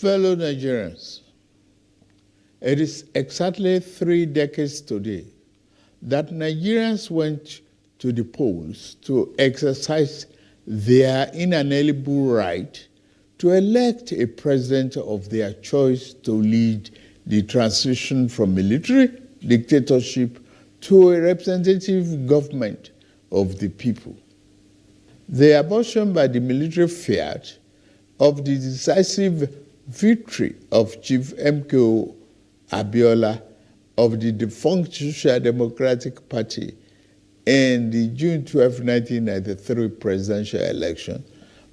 Fellow Nigerians, it is exactly 3 decades today that Nigerians went to the polls to exercise their inalienable right to elect a president of their choice to lead the transition from military dictatorship to a representative government of the people. The abortion by the military fiat of the decisive victory of Chief MKO Abiola of the defunct Social Democratic Party in the June 12, 1993 presidential election,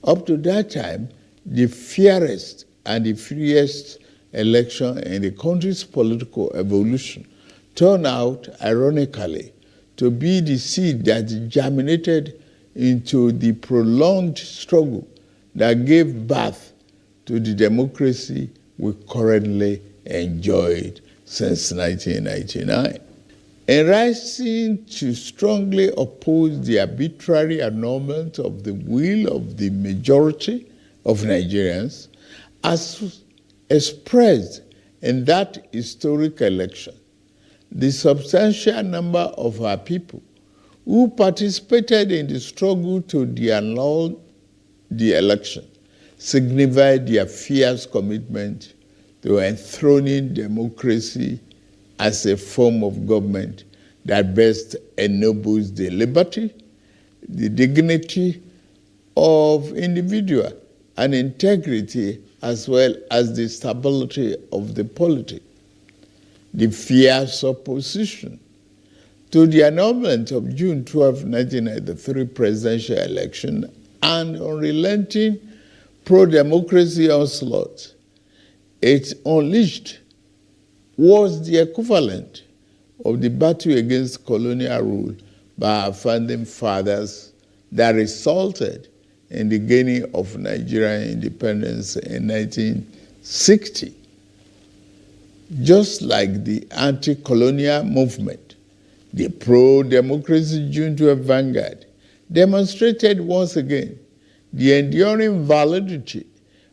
up to that time, the fairest and the freest election in the country's political evolution, turned out, ironically, to be the seed that germinated into the prolonged struggle that gave birth to the democracy we currently enjoyed since 1999. In rising to strongly oppose the arbitrary annulment of the will of the majority of Nigerians, as expressed in that historic election, the substantial number of our people who participated in the struggle to annul the election signified their fierce commitment to enthroning democracy as a form of government that best ennobles the liberty, the dignity of individual, and integrity, as well as the stability of the polity. The fierce opposition to the annulment of June 12, 1993 presidential election and unrelenting pro-democracy onslaught it unleashed was the equivalent of the battle against colonial rule by our founding fathers that resulted in the gaining of Nigerian independence in 1960. Just like the anti-colonial movement, the pro-democracy June 12 vanguard demonstrated once again the enduring validity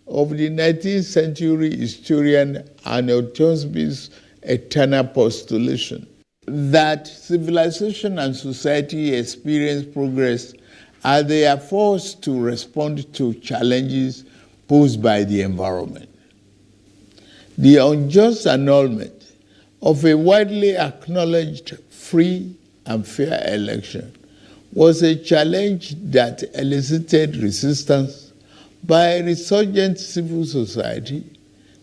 of the 19th century historian Arnold Toynbee's eternal postulation that civilization and society experience progress as they are forced to respond to challenges posed by the environment. The unjust annulment of a widely acknowledged free and fair election was a challenge that elicited resistance by a resurgent civil society,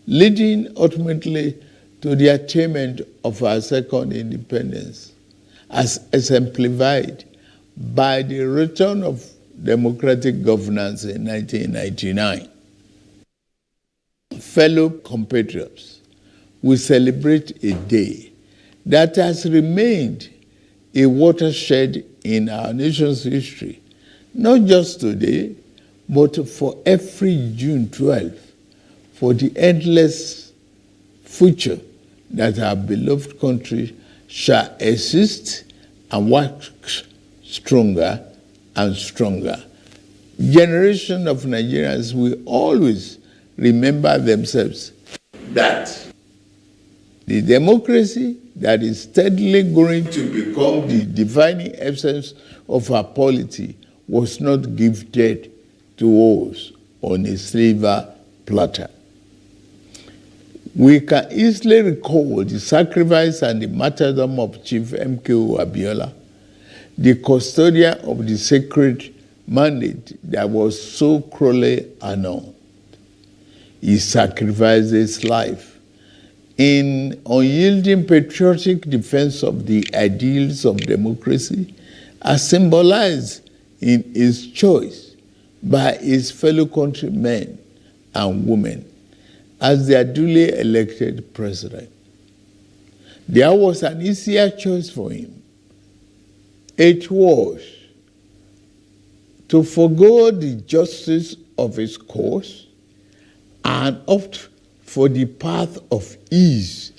leading ultimately to the attainment of our second independence, as exemplified by the return of democratic governance in 1999. Fellow compatriots, we celebrate a day that has remained a watershed in our nation's history, not just today, but for every June 12, for the endless future that our beloved country shall exist and work stronger and stronger. Generation of Nigerians will always remember themselves that the democracy that is steadily going to become the defining essence of our polity was not gifted to us on a silver platter. We can easily recall the sacrifice and the martyrdom of Chief MKO Abiola, the custodian of the sacred mandate that was so cruelly annulled. He sacrificed his life in unyielding patriotic defense of the ideals of democracy, as symbolized in his choice by his fellow countrymen and women as their duly elected president. There was an easier choice for him. It was to forgo the justice of his cause and opt for the path of ease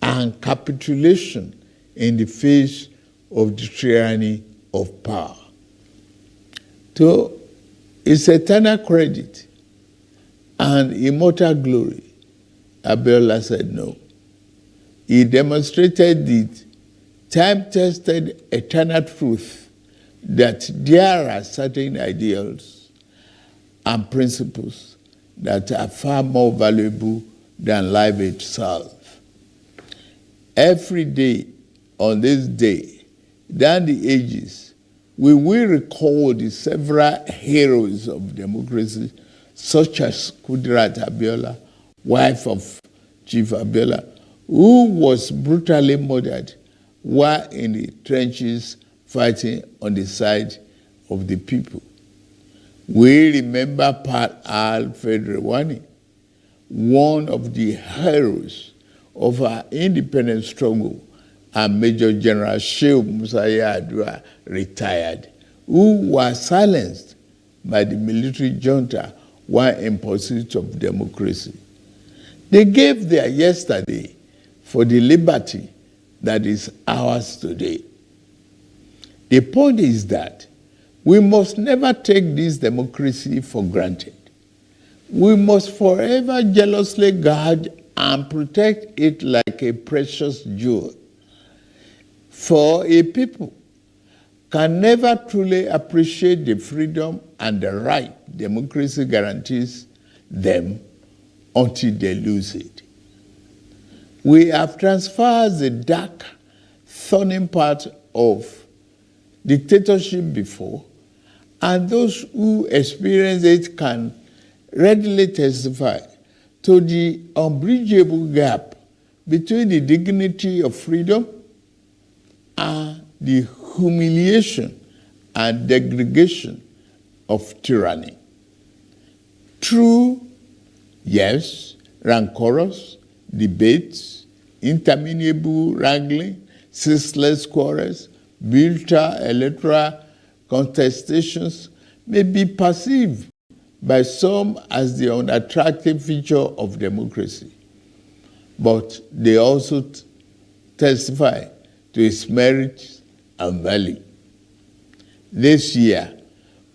and capitulation in the face of the tyranny of power. To his eternal credit, and immortal glory? Abiola said no. He demonstrated the time-tested eternal truth that there are certain ideals and principles that are far more valuable than life itself. Every day on this day, down the ages, we will recall the several heroes of democracy, such as Kudirat Abiola, wife of Chief Abiola, who was brutally murdered while in the trenches fighting on the side of the people. We remember Pat Alfred Rwani, one of the heroes of our independence struggle, and Major General Shehu Musa Yar'Adua, retired, who was silenced by the military junta while in pursuit of democracy. They gave their yesterday for the liberty that is ours today. The point is that we must never take this democracy for granted. We must forever jealously guard and protect it like a precious jewel. For a people can never truly appreciate the freedom and the right democracy guarantees them until they lose it. We have transferred the dark, thorny part of dictatorship before, and those who experience it can readily testify to the unbridgeable gap between the dignity of freedom and the humiliation and degradation of tyranny. True, yes, rancorous debates, interminable wrangling, ceaseless quarrels, bitter electoral contestations may be perceived by some as the unattractive feature of democracy, but they also testify to its merits and value. This year,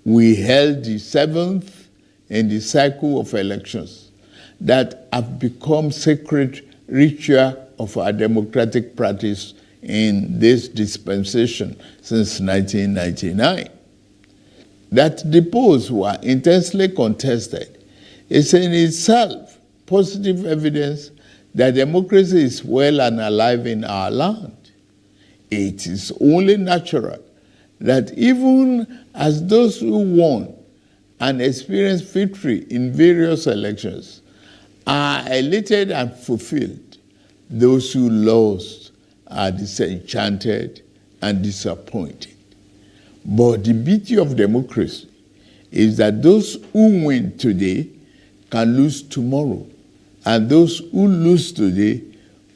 we held the 7th in the cycle of elections that have become sacred ritual of our democratic practice in this dispensation since 1999. That the polls were intensely contested is in itself positive evidence that democracy is well and alive in our land. It is only natural that even as those who won and experienced victory in various elections are elated and fulfilled, those who lost are disenchanted and disappointed. But the beauty of democracy is that those who win today can lose tomorrow, and those who lose today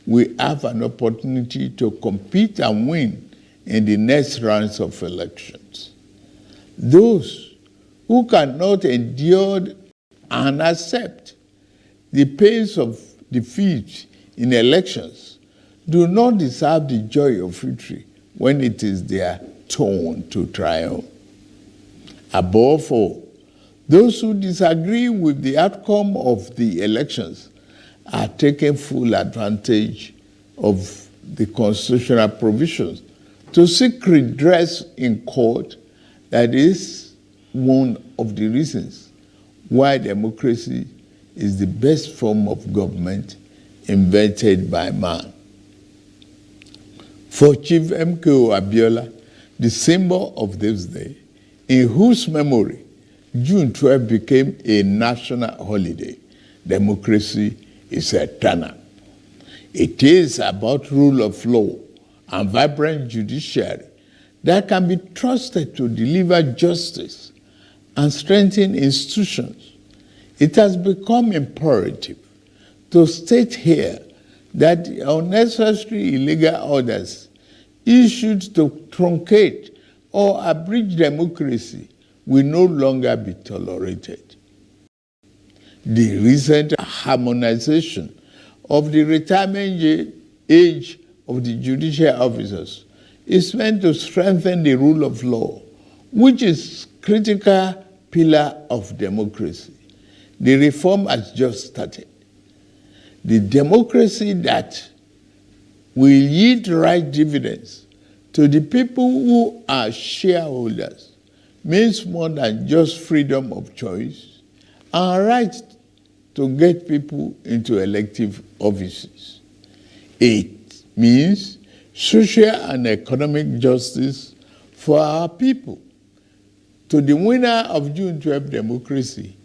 will have an opportunity to compete and win in the next rounds of elections. Those who cannot endure and accept the pains of defeat in elections do not deserve the joy of victory when it is their turn to triumph. Above all, those who disagree with the outcome of the elections are taking full advantage of the constitutional provisions to seek redress in court. That is one of the reasons why democracy is the best form of government invented by man. For Chief MKO Abiola, the symbol of this day, in whose memory June 12 became a national holiday, democracy is eternal. It is about rule of law and vibrant judiciary that can be trusted to deliver justice and strengthen institutions. It has become imperative to state here that the unnecessary illegal orders issued to truncate or abridge democracy will no longer be tolerated. The recent harmonization of the retirement age of the judicial officers is meant to strengthen the rule of law, which is a critical pillar of democracy. The reform has just started. The democracy that will yield right dividends to the people who are shareholders means more than just freedom of choice and right to get people into elective offices. It means social and economic justice for our people. To the winner of June 12 democracy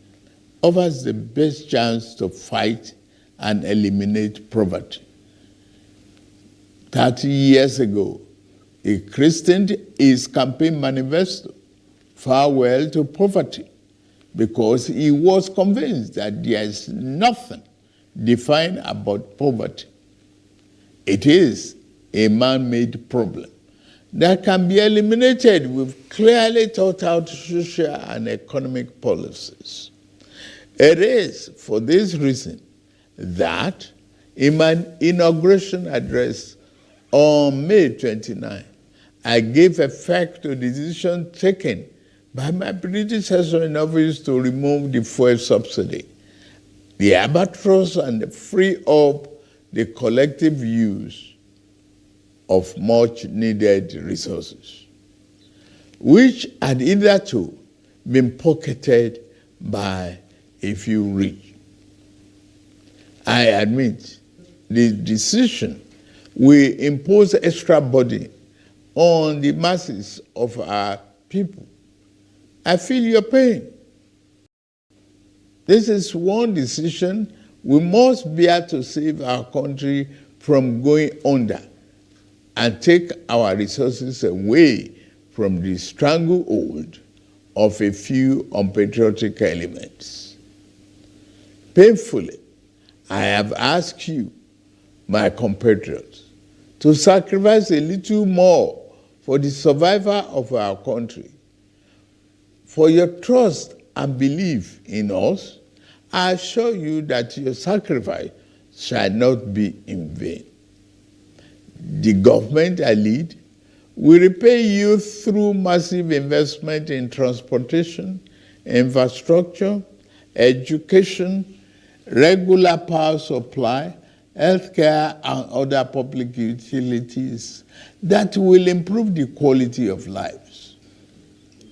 offers the best chance to fight and eliminate poverty. 30 years ago, he christened his campaign manifesto, Farewell to Poverty, because he was convinced that there is nothing defined about poverty. It is a man-made problem that can be eliminated with clearly thought out social and economic policies. It is for this reason that in my inauguration address on May 29, I gave effect to the decision taken by my predecessor in office to remove the fuel subsidy, the albatross, and free up the collective use of much needed resources, which had hitherto been pocketed by a few rich. I admit the decision will impose extra burden on the masses of our people. I feel your pain. This is one decision we must bear to save our country from going under and take our resources away from the stranglehold of a few unpatriotic elements. Painfully, I have asked you, my compatriots, to sacrifice a little more for the survival of our country. For your trust and belief in us, I assure you that your sacrifice shall not be in vain. The government I lead will repay you through massive investment in transportation, infrastructure, education, regular power supply, healthcare, and other public utilities that will improve the quality of lives.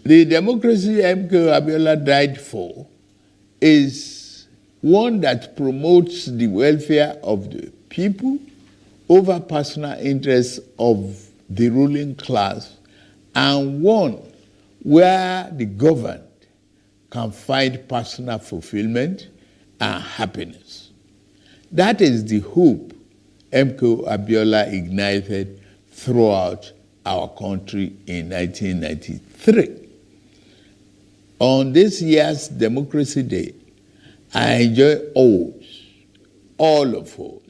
The democracy MKO Abiola died for is one that promotes the welfare of the people over personal interests of the ruling class, and one where the governed can find personal fulfillment and happiness. That is the hope MKO Abiola ignited throughout our country in 1993. On this year's Democracy Day, I enjoy all of us,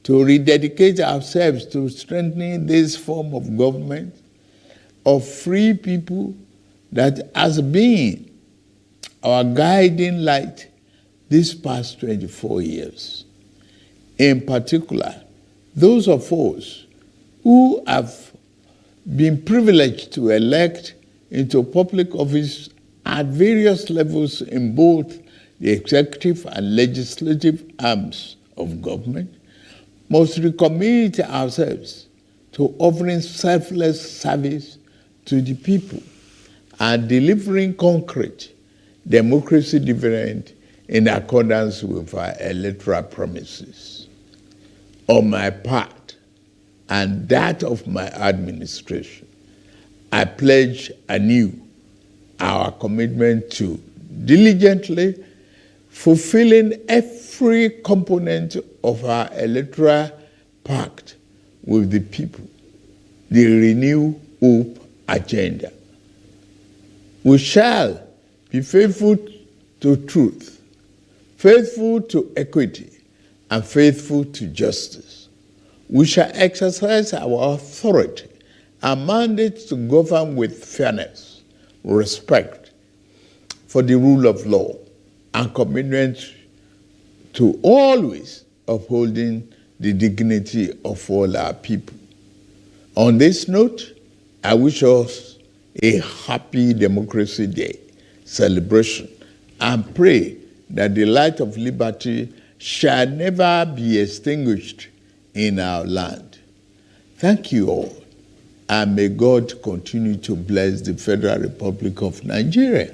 to rededicate ourselves to strengthening this form of government of free people that has been our guiding light these past 24 years. In particular, those of us who have been privileged to elect into public office at various levels in both the executive and legislative arms of government must recommit ourselves to offering selfless service to the people and delivering concrete democracy dividend in accordance with our electoral promises. On my part and that of my administration, I pledge anew our commitment to diligently fulfilling every component of our electoral pact with the people, the Renew Hope agenda. We shall be faithful to truth, faithful to equity, and faithful to justice. We shall exercise our authority and mandate to govern with fairness, respect for the rule of law, and commitment to always upholding the dignity of all our people. On this note, I wish us a happy Democracy Day celebration and pray that the light of liberty shall never be extinguished in our land. Thank you all, and may God continue to bless the Federal Republic of Nigeria.